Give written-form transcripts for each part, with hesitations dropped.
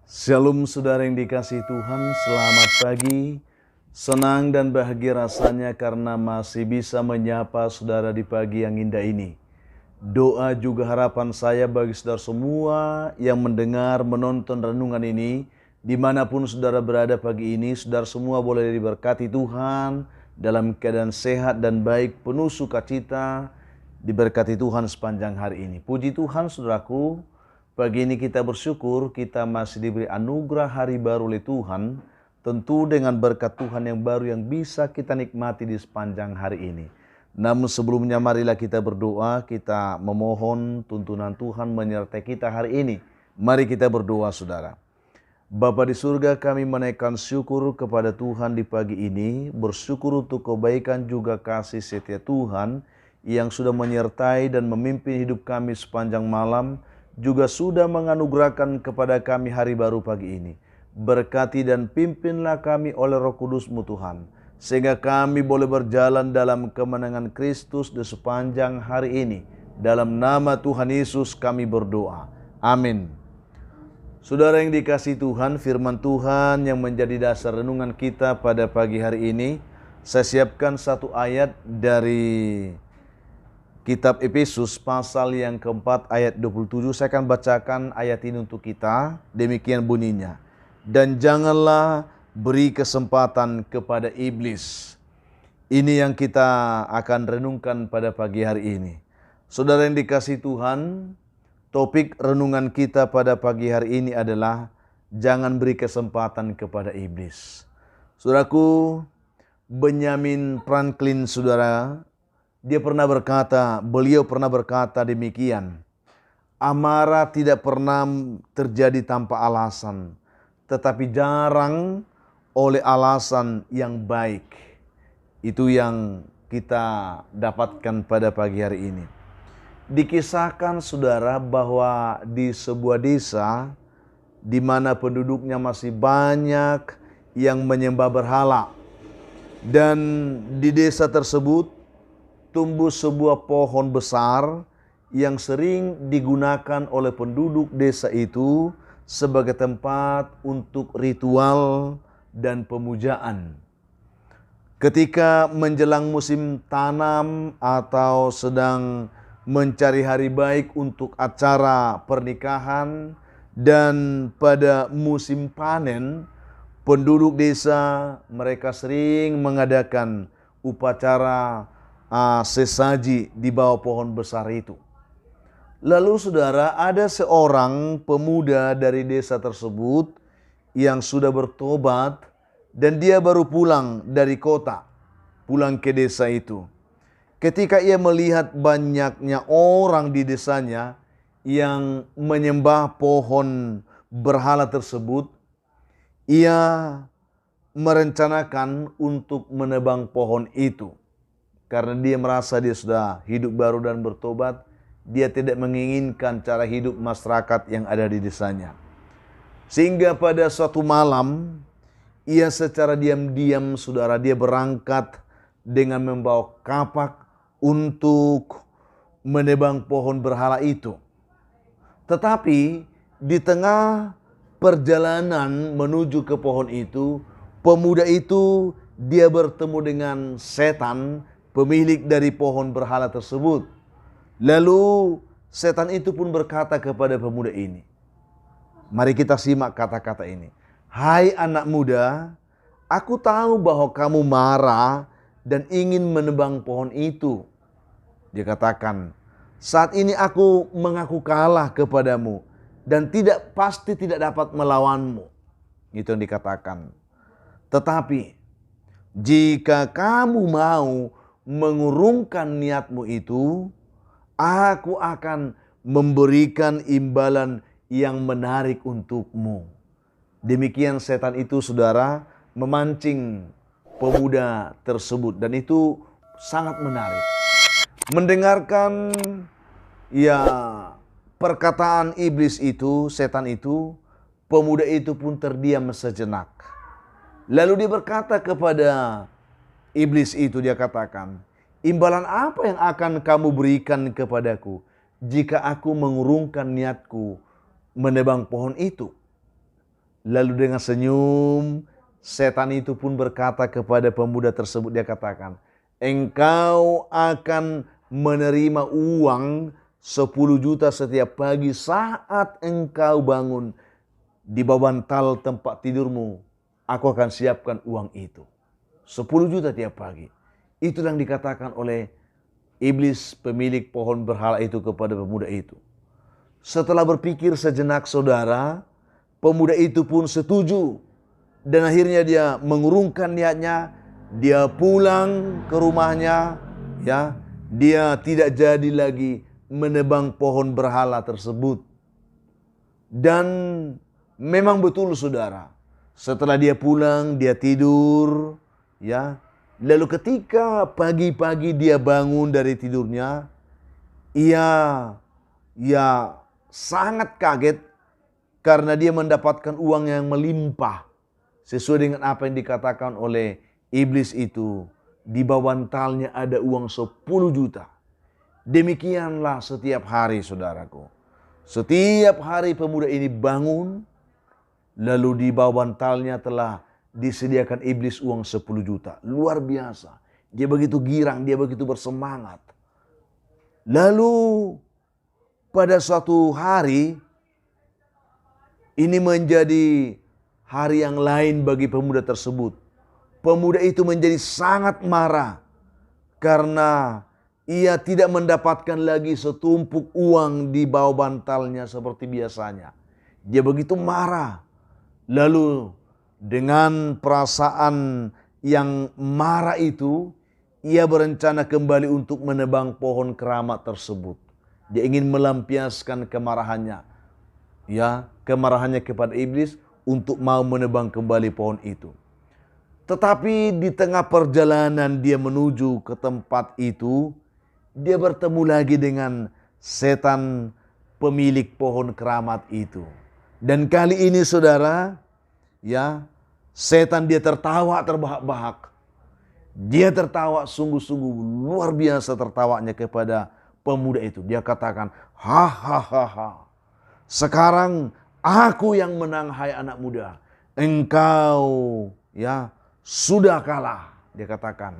Shalom saudara yang dikasihi Tuhan, selamat pagi. Senang dan bahagia rasanya karena masih bisa menyapa saudara di pagi yang indah ini. Doa juga harapan saya bagi saudara semua yang mendengar, menonton renungan ini. Dimanapun saudara berada pagi ini, saudara semua boleh diberkati Tuhan dalam keadaan sehat dan baik, penuh sukacita, diberkati Tuhan sepanjang hari ini. Puji Tuhan saudaraku. Pagi ini kita bersyukur kita masih diberi anugerah hari baru oleh Tuhan. Tentu dengan berkat Tuhan yang baru yang bisa kita nikmati di sepanjang hari ini. Namun sebelumnya marilah kita berdoa, kita memohon tuntunan Tuhan menyertai kita hari ini. Mari kita berdoa saudara. Bapa di surga, kami menaikkan syukur kepada Tuhan di pagi ini. Bersyukur untuk kebaikan juga kasih setia Tuhan yang sudah menyertai dan memimpin hidup kami sepanjang malam. Juga sudah menganugerahkan kepada kami hari baru pagi ini. Berkati dan pimpinlah kami oleh Roh Kudus-Mu Tuhan, sehingga kami boleh berjalan dalam kemenangan Kristus di sepanjang hari ini. Dalam nama Tuhan Yesus kami berdoa. Amin. Saudara yang dikasihi Tuhan, firman Tuhan yang menjadi dasar renungan kita pada pagi hari ini, saya siapkan satu ayat dari Kitab Efesus pasal yang keempat ayat 27, saya akan bacakan ayat ini untuk kita. Demikian bunyinya. Dan janganlah beri kesempatan kepada iblis. Ini yang kita akan renungkan pada pagi hari ini. Saudara yang dikasihi Tuhan, topik renungan kita pada pagi hari ini adalah jangan beri kesempatan kepada iblis. Saudaraku, Benjamin Franklin saudara, beliau pernah berkata demikian. Amarah tidak pernah terjadi tanpa alasan, tetapi jarang oleh alasan yang baik. Itu yang kita dapatkan pada pagi hari ini. Dikisahkan saudara bahwa di sebuah desa di mana penduduknya masih banyak yang menyembah berhala. Dan di desa tersebut tumbuh sebuah pohon besar yang sering digunakan oleh penduduk desa itu sebagai tempat untuk ritual dan pemujaan. Ketika menjelang musim tanam atau sedang mencari hari baik untuk acara pernikahan dan pada musim panen, penduduk desa mereka sering mengadakan upacara sesaji di bawah pohon besar itu. Lalu saudara, ada seorang pemuda dari desa tersebut yang sudah bertobat dan dia baru pulang dari kota, pulang ke desa itu. Ketika ia melihat banyaknya orang di desanya yang menyembah pohon berhala tersebut, ia merencanakan untuk menebang pohon itu. Karena dia merasa dia sudah hidup baru dan bertobat, dia tidak menginginkan cara hidup masyarakat yang ada di desanya. Sehingga pada suatu malam, ia secara diam-diam saudara, dia berangkat dengan membawa kapak untuk menebang pohon berhala itu. Tetapi di tengah perjalanan menuju ke pohon itu, pemuda itu dia bertemu dengan setan, pemilik dari pohon berhala tersebut. Lalu setan itu pun berkata kepada pemuda ini. Mari kita simak kata-kata ini. Hai anak muda, aku tahu bahwa kamu marah dan ingin menebang pohon itu. Dia katakan, saat ini aku mengaku kalah kepadamu dan pasti tidak dapat melawanmu. Itu yang dikatakan. Tetapi jika kamu mau mengurungkan niatmu itu, aku akan memberikan imbalan yang menarik untukmu. Demikian setan itu saudara memancing pemuda tersebut, dan itu sangat menarik. Mendengarkan perkataan iblis itu, setan itu, pemuda itu pun terdiam sejenak. Lalu dia berkata kepada iblis itu, dia katakan, imbalan apa yang akan kamu berikan kepadaku jika aku mengurungkan niatku menebang pohon itu? Lalu dengan senyum, setan itu pun berkata kepada pemuda tersebut, dia katakan, engkau akan menerima uang 10 juta setiap pagi saat engkau bangun di bawah bantal tempat tidurmu. Aku akan siapkan uang itu. 10 juta tiap pagi. Itu yang dikatakan oleh iblis pemilik pohon berhala itu kepada pemuda itu. Setelah berpikir sejenak saudara, pemuda itu pun setuju. Dan akhirnya dia mengurungkan niatnya, dia pulang ke rumahnya, ya. Dia tidak jadi lagi menebang pohon berhala tersebut. Dan memang betul saudara, setelah dia pulang, dia tidur, ya. Lalu ketika pagi-pagi dia bangun dari tidurnya, ia sangat kaget karena dia mendapatkan uang yang melimpah. Sesuai dengan apa yang dikatakan oleh iblis itu. Di bawah bantalnya ada uang 10 juta. Demikianlah setiap hari saudaraku. Setiap hari pemuda ini bangun. Lalu di bawah bantalnya telah disediakan iblis uang 10 juta. Luar biasa. Dia begitu girang, dia begitu bersemangat. Lalu pada suatu hari, ini menjadi hari yang lain bagi pemuda tersebut. Pemuda itu menjadi sangat marah karena ia tidak mendapatkan lagi setumpuk uang di bawah bantalnya seperti biasanya. Dia begitu marah. Lalu dengan perasaan yang marah itu, ia berencana kembali untuk menebang pohon keramat tersebut. Dia ingin melampiaskan kemarahannya. Ya, kemarahannya kepada iblis untuk mau menebang kembali pohon itu. Tetapi di tengah perjalanan dia menuju ke tempat itu, dia bertemu lagi dengan setan pemilik pohon keramat itu. Dan kali ini saudara, ya, setan dia tertawa terbahak-bahak. Dia tertawa sungguh-sungguh luar biasa tertawanya kepada pemuda itu. Dia katakan, hahaha. Sekarang aku yang menang hai anak muda. Engkau ya sudah kalah. Dia katakan.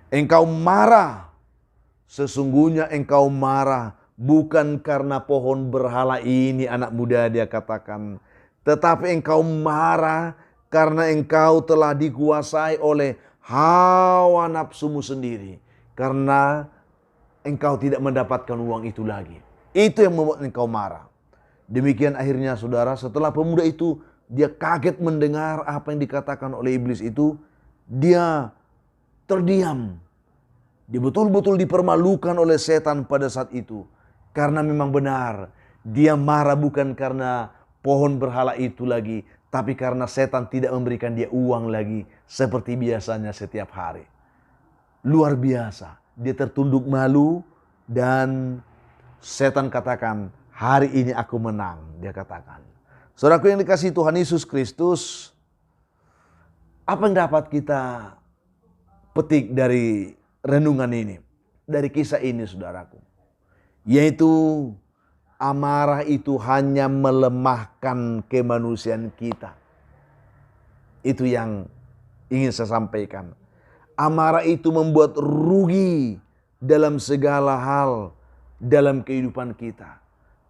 Engkau marah. Sesungguhnya engkau marah bukan karena pohon berhala ini anak muda, dia katakan. Tetapi engkau marah karena engkau telah dikuasai oleh hawa nafsumu sendiri. Karena engkau tidak mendapatkan uang itu lagi. Itu yang membuat engkau marah. Demikian akhirnya saudara, setelah pemuda itu dia kaget mendengar apa yang dikatakan oleh iblis itu, dia terdiam. Dia betul-betul dipermalukan oleh setan pada saat itu. Karena memang benar, dia marah bukan karena pohon berhala itu lagi, tapi karena setan tidak memberikan dia uang lagi seperti biasanya setiap hari. Luar biasa, dia tertunduk malu dan setan katakan, hari ini aku menang, dia katakan. Saudaraku yang dikasihi Tuhan Yesus Kristus, apa yang dapat kita petik dari renungan ini, dari kisah ini saudaraku? Yaitu amarah itu hanya melemahkan kemanusiaan kita. Itu yang ingin saya sampaikan. Amarah itu membuat rugi dalam segala hal dalam kehidupan kita.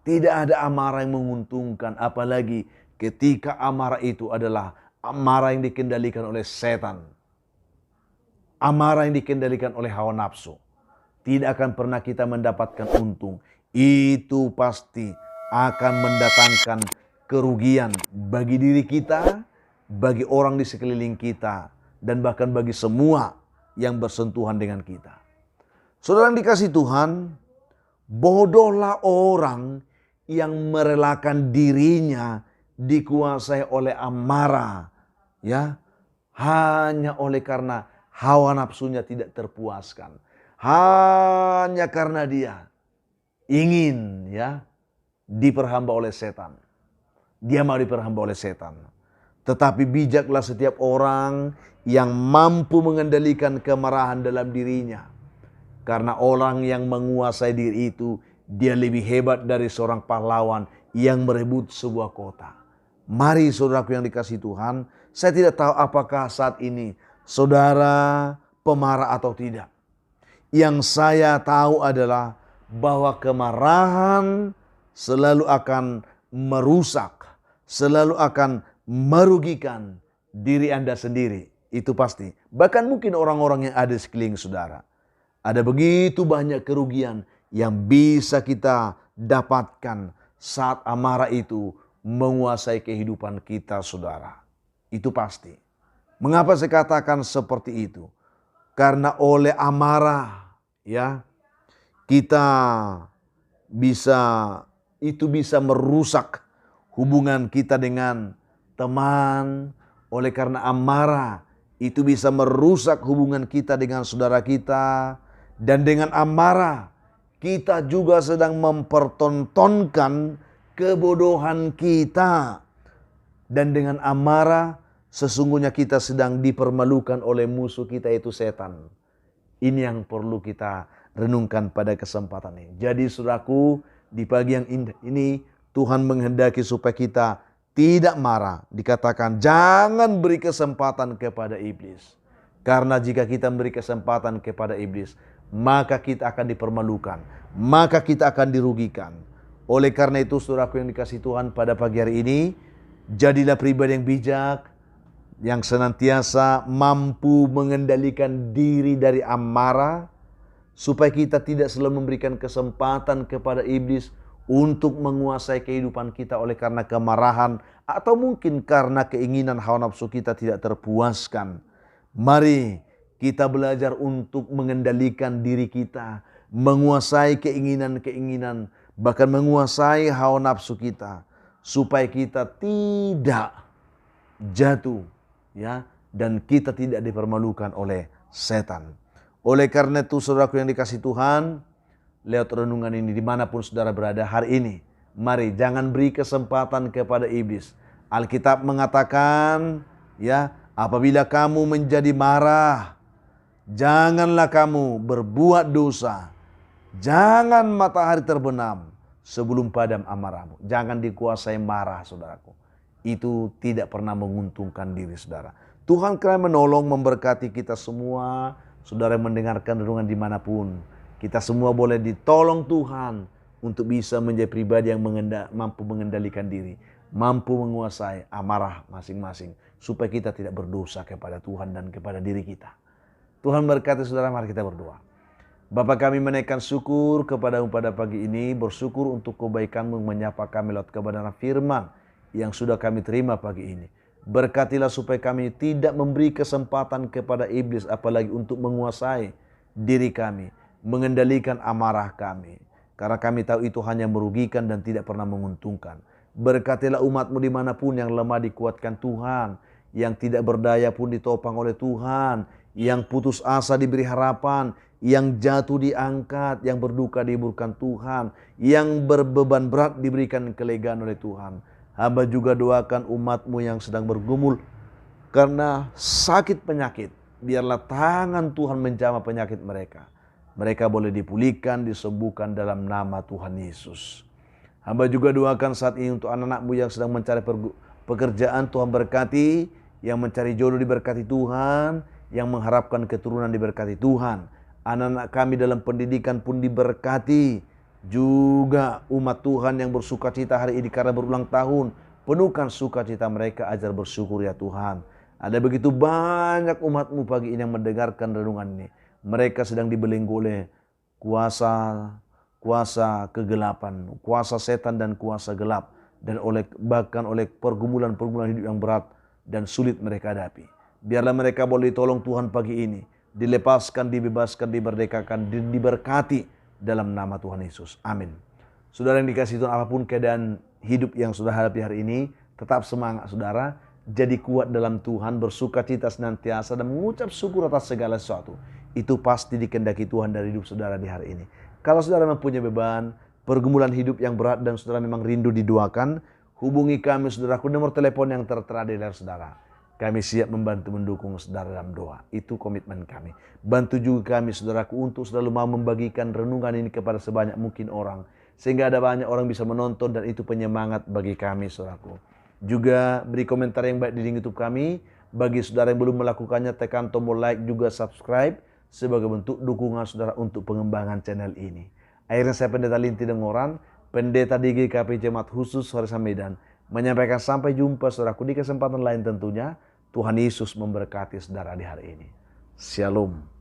Tidak ada amarah yang menguntungkan, apalagi ketika amarah itu adalah amarah yang dikendalikan oleh setan. Amarah yang dikendalikan oleh hawa nafsu. Tidak akan pernah kita mendapatkan untung. Itu pasti akan mendatangkan kerugian bagi diri kita, bagi orang di sekeliling kita, dan bahkan bagi semua yang bersentuhan dengan kita. Saudara yang dikasihi Tuhan, bodohlah orang yang merelakan dirinya dikuasai oleh amarah, ya, hanya oleh karena hawa nafsunya tidak terpuaskan, hanya karena dia ingin ya diperhamba oleh setan. Dia mau diperhamba oleh setan. Tetapi bijaklah setiap orang yang mampu mengendalikan kemarahan dalam dirinya. Karena orang yang menguasai diri itu, dia lebih hebat dari seorang pahlawan yang merebut sebuah kota. Mari saudaraku yang dikasihi Tuhan, saya tidak tahu apakah saat ini saudara pemarah atau tidak. Yang saya tahu adalah bahwa kemarahan selalu akan merusak, selalu akan merugikan diri Anda sendiri. Itu pasti. Bahkan mungkin orang-orang yang ada di sekeliling saudara. Ada begitu banyak kerugian yang bisa kita dapatkan saat amarah itu menguasai kehidupan kita, saudara. Itu pasti. Mengapa saya katakan seperti itu? Karena oleh amarah, ya, kita bisa merusak hubungan kita dengan teman. Oleh karena amarah, itu bisa merusak hubungan kita dengan saudara kita. Dan dengan amarah, kita juga sedang mempertontonkan kebodohan kita. Dan dengan amarah, sesungguhnya kita sedang dipermalukan oleh musuh kita, yaitu setan. Ini yang perlu kita renungkan pada kesempatan ini. Jadi saudaraku, di pagi yang indah ini, Tuhan menghendaki supaya kita tidak marah. Dikatakan jangan beri kesempatan kepada iblis. Karena jika kita beri kesempatan kepada iblis, maka kita akan dipermalukan, maka kita akan dirugikan. Oleh karena itu saudaraku yang dikasihi Tuhan, pada pagi hari ini, jadilah pribadi yang bijak, yang senantiasa mampu mengendalikan diri dari amarah, supaya kita tidak selalu memberikan kesempatan kepada iblis untuk menguasai kehidupan kita oleh karena kemarahan, atau mungkin karena keinginan hawa nafsu kita tidak terpuaskan. Mari kita belajar untuk mengendalikan diri kita, menguasai keinginan-keinginan, bahkan menguasai hawa nafsu kita, supaya kita tidak jatuh, ya, dan kita tidak dipermalukan oleh setan. Oleh karena itu saudaraku yang dikasihi Tuhan, lewat renungan ini dimanapun saudara berada hari ini, mari jangan beri kesempatan kepada iblis. Alkitab mengatakan, ya, apabila kamu menjadi marah, janganlah kamu berbuat dosa. Jangan matahari terbenam sebelum padam amarahmu. Jangan dikuasai marah, saudaraku. Itu tidak pernah menguntungkan diri saudara. Tuhan kira menolong, memberkati kita semua. Saudara mendengarkan renungan dimanapun, kita semua boleh ditolong Tuhan untuk bisa menjadi pribadi yang mampu mengendalikan diri, mampu menguasai amarah masing-masing, supaya kita tidak berdosa kepada Tuhan dan kepada diri kita. Tuhan berkati saudara, mari kita berdoa. Bapa kami menaikkan syukur kepadamu pada pagi ini, bersyukur untuk kebaikanmu menyapa kami lewat kebenaran firman yang sudah kami terima pagi ini. Berkatilah supaya kami tidak memberi kesempatan kepada iblis, apalagi untuk menguasai diri kami, mengendalikan amarah kami. Karena kami tahu itu hanya merugikan dan tidak pernah menguntungkan. Berkatilah umat-Mu dimanapun yang lemah dikuatkan Tuhan, yang tidak berdaya pun ditopang oleh Tuhan, yang putus asa diberi harapan, yang jatuh diangkat, yang berduka dihiburkan Tuhan, yang berbeban berat diberikan kelegaan oleh Tuhan. Hamba juga doakan umat-Mu yang sedang bergumul karena sakit penyakit. Biarlah tangan Tuhan menjamah penyakit mereka. Mereka boleh dipulihkan, disembuhkan dalam nama Tuhan Yesus. Hamba juga doakan saat ini untuk anak-anak-Mu yang sedang mencari pekerjaan. Tuhan berkati, yang mencari jodoh diberkati Tuhan, yang mengharapkan keturunan diberkati Tuhan. Anak-anak kami dalam pendidikan pun diberkati. Juga umat Tuhan yang bersukacita hari ini karena berulang tahun, penuhkan sukacita mereka, ajar bersyukur ya Tuhan. Ada begitu banyak umat-Mu pagi ini yang mendengarkan renungan ini. Mereka sedang dibelenggu oleh kuasa kegelapan, kuasa setan dan kuasa gelap, dan bahkan oleh pergumulan-pergumulan hidup yang berat dan sulit mereka hadapi. Biarlah mereka boleh ditolong Tuhan pagi ini, dilepaskan, dibebaskan, dimerdekakan, diberkati dalam nama Tuhan Yesus. Amin. Saudara yang dikasihi Tuhan, apapun keadaan hidup yang sudah hadapi hari ini, tetap semangat saudara. Jadi kuat dalam Tuhan, bersukacita senantiasa, dan mengucap syukur atas segala sesuatu. Itu pasti dikehendaki Tuhan dari hidup saudara di hari ini. Kalau saudara mempunyai beban, pergumulan hidup yang berat, dan saudara memang rindu didoakan, hubungi kami saudaraku, nomor telepon yang tertera di layar saudara. Kami siap membantu mendukung saudara dalam doa. Itu komitmen kami. Bantu juga kami saudaraku untuk selalu mau membagikan renungan ini kepada sebanyak mungkin orang. Sehingga ada banyak orang bisa menonton, dan itu penyemangat bagi kami saudaraku. Juga beri komentar yang baik di link YouTube kami. Bagi saudara yang belum melakukannya, tekan tombol like juga subscribe sebagai bentuk dukungan saudara untuk pengembangan channel ini. Akhirnya saya Pendeta Linti Dengoran, Pendeta di GKP Jemaat Khusus Soresa Medan, menyampaikan sampai jumpa saudaraku di kesempatan lain tentunya. Tuhan Yesus memberkati saudara di hari ini. Shalom.